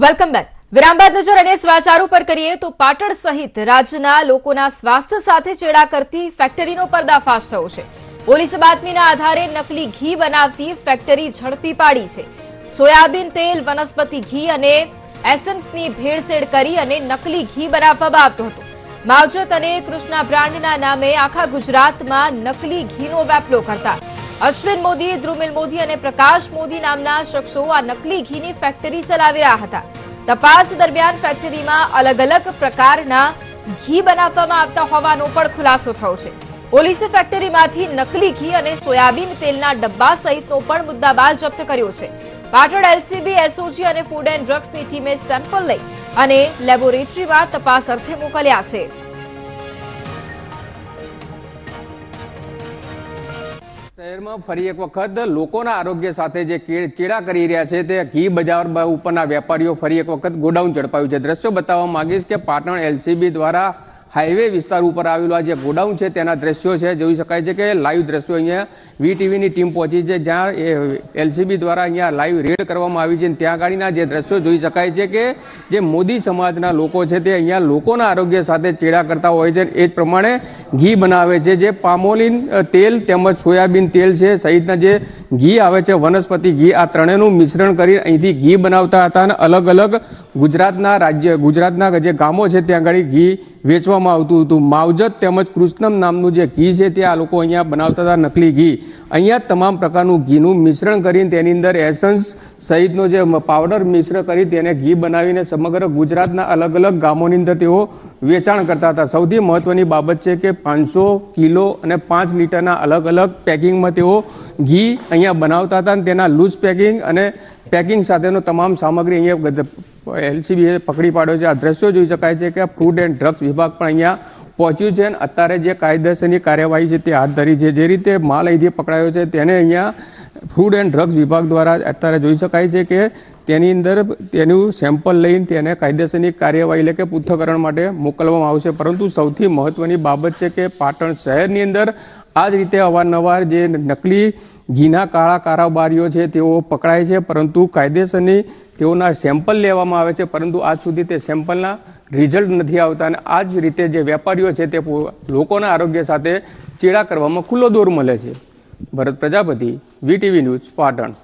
Welcome back. વિરામ બાદ નજર અને સમાચારો પર કરીએ તો પાટણ સહિત રાજ્યના લોકોના સ્વાસ્થ્ય સાથે ચેડા કરતી ફેક્ટરીનો પર્દાફાશ થયો છે. પોલીસે બાતમીના આધારે નકલી ઘી બનાવતી ફેક્ટરી ઝડપી પાડી છે. સોયાબીન તેલ, વનસ્પતિ ઘી અને એસન્સની ભેળસેળ કરી અને નકલી ઘી બનાવવામાં આવતું હતું. માવજત અને કૃષ્ણા બ્રાન્ડના નામે આખા ગુજરાતમાં નકલી ઘીનો વેપલો કરતા અશ્વિન મોદી, ધ્રુમિલ મોદી અને પ્રકાશ મોદી નામના શખ્સો આ નકલી ઘીની ફેક્ટરી ચલાવી રહ્યા હતા. તપાસ દરમિયાન ફેક્ટરીમાં અલગ અલગ પ્રકારના ઘી બનાવવામાં આવતા હોવાનો પણ ખુલાસો થયો છે. પોલીસે ફેક્ટરીમાંથી નકલી ઘી અને સોયાબીન તેલના ડબ્બા સહિતનો પણ મુદ્દામાલ જપ્ત કર્યો છે. પાટણ એલસીબી, એસઓજી અને ફૂડ એન્ડ ડ્રગ્સની ટીમે સેમ્પલ લઈ અને લેબોરેટરીમાં તપાસ અર્થે મોકલ્યા છે. શહેરમાં ફરી એક વખત લોકોના આરોગ્ય સાથે જે ચેડા કરી રહ્યા છે તે ઘી બજાર ઉપરના વેપારીઓ ફરી એક વખત ગોડાઉન ઝડપાયું છે. દ્રશ્યો બતાવવા માંગીશ કે પાટણ એલસીબી દ્વારા હાઈવે વિસ્તાર ઉપર આવેલું આ જે ગોડાઉન છે તેના દ્રશ્યો છે. જોઈ શકાય છે કે લાઈવ દ્રશ્યો અહીંયા વીટીવીની ટીમ પહોંચી છે, જ્યાં એલસીબી દ્વારા અહીંયા લાઈવ રેડ કરવામાં આવી છે. ત્યાં ગાડીના જે દ્રશ્યો જોઈ શકાય છે કે જે મોદી સમાજના લોકો છે તે અહીંયા લોકોના આરોગ્ય સાથે ચેડા કરતા હોય છે. એ જ પ્રમાણે ઘી બનાવે છે, જે પામોલિન તેલ તેમજ સોયાબીન તેલ છે સહિતના જે ઘી આવે છે, વનસ્પતિ ઘી, આ ત્રણેયનું મિશ્રણ કરી અહીંથી ઘી બનાવતા હતા અને અલગ અલગ ગુજરાતના જે ગામો છે ત્યાં આગળ ઘી વેચવામાં આવતું હતું. માવજત તેમજ કૃષ્ણમ નામનું જે ઘી છે તે આ લોકો અહીંયા બનાવતા હતા, નકલી ઘી. અહીંયા તમામ પ્રકારનું ઘીનું મિશ્રણ કરીને તેની અંદર એસન્સ સહિતનો જે પાવડર મિશ્ર કરી તેને ઘી બનાવીને સમગ્ર ગુજરાતના અલગ અલગ ગામોની અંદર તેઓ વેચાણ કરતા હતા. સૌથી મહત્વની બાબત છે કે 500 કિલો અને 5 લીટરના અલગ અલગ પેકિંગમાં તેઓ ઘી અહીંયા બનાવતા હતા અને તેના લૂઝ પેકિંગ અને પેકિંગ સાથેનો તમામ સામગ્રી અહીંયા એલસીબીએ પકડી પાડ્યો છે. આ દ્રશ્યો જોઈ શકાય છે કે ફૂડ એન્ડ ડ્રગ્સ વિભાગ પણ અહીંયા પહોંચ્યું છે અને અત્યારે જે કાયદેસરની કાર્યવાહી છે તે હાથ ધરી છે. જે રીતે માલ અહીંથી પકડાયો છે તેને અહીંયા ફૂડ એન્ડ ડ્રગ્સ વિભાગ દ્વારા અત્યારે જોઈ શકાય છે કે તેની અંદર તેનું સેમ્પલ લઈને તેને કાયદેસરની કાર્યવાહી એટલે કે પૃથ્થકરણ માટે મોકલવામાં આવશે. પરંતુ સૌથી મહત્વની બાબત છે કે પાટણ શહેરની અંદર આ જ રીતે અવારનવાર જે નકલી ઘીના કાળા કારોબારીઓ છે તેઓ પકડાય છે, પરંતુ કાયદેસરની તેઓના સેમ્પલ લેવામાં આવે છે, પરંતુ આજ સુધી તે સેમ્પલના રિઝલ્ટ નથી આવતા. અને આ જ રીતે જે વેપારીઓ છે તે લોકોના આરોગ્ય સાથે ચેડા કરવામાં ખુલ્લો દોર મળે છે. ભરત પ્રજાપતિ, વીટીવી ન્યૂઝ, પાટણ.